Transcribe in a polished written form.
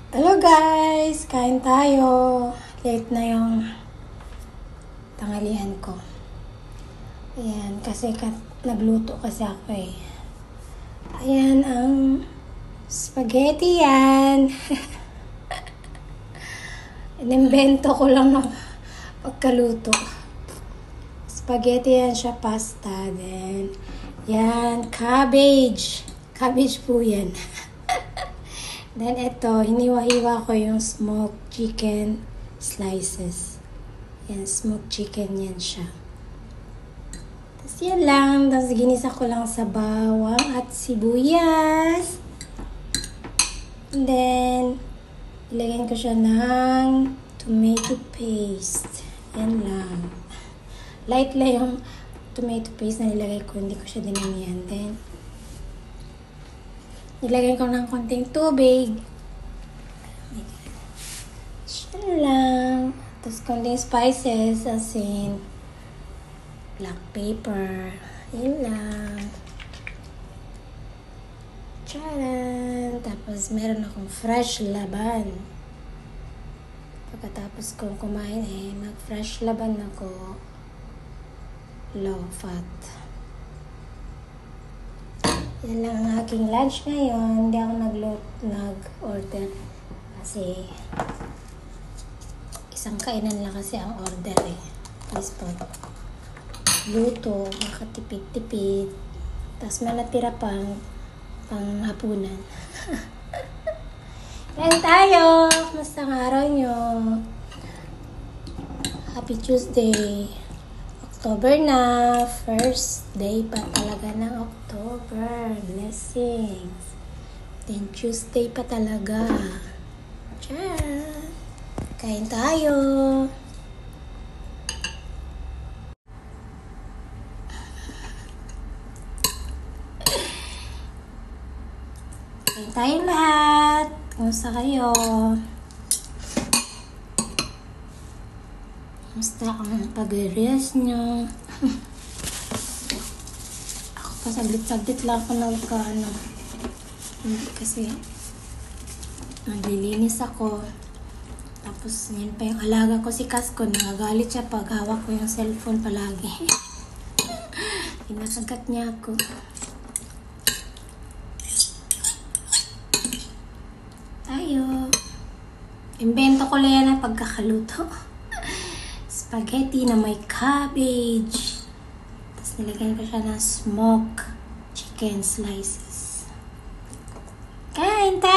Hello guys! Kain tayo. Late na yung tanghalian ko. Ayan, kasi nagluto kasi ako eh. Ayan ang spaghetti yan. Inimbento ko lang ng pagkaluto. Spaghetti yan siya, pasta. Then, yan, cabbage. Cabbage po yan. Then, ito, hiniwa-hiwa ko yung smoked chicken slices. Yan, smoked chicken yan siya. Tapos yan lang. Tapos ginisa ko lang sa bawang at sibuyas. And then, ilagyan ko siya ng tomato paste. Yan lang. Light lang yung tomato paste na nilagay ko. Hindi ko siya dinamihan. Then, nilagyan ko ng konting tubig. Siya lang. Tapos konting spices, asin, black pepper. Yan lang. Tcharan! Tapos meron akong fresh laban. Pagkatapos kong kumain mag-fresh laban ako. Low fat. Yan lang ang aking lunch ngayon. Hindi ako nag-order kasi isang kainan lang kasi ang order eh. Please po. Luto, makatipid-tipid. Tapos may natira pang hapunan. Kain tayo! Kamusta ang araw nyo? Happy Tuesday! October na. First day pa talaga ng October. Blessings. Then Tuesday pa talaga. Tcharan! Kain tayo. Kain tayo lahat. Kumusta kayo? Kumusta ang pag-rest nyo? Ako pa saglit-saglit lang ako kasi naglilinis ako. Tapos yun pa yung alaga ko si Kasko. Nagagalit siya pag hawak ko yung cellphone palagi. Pinakagat niya ako. Tayo. Invento ko lang yan ang pagkakaluto. Spaghetti na may cabbage. Tapos nilagyan ko siya ng smoked chicken slices. Kain tayo!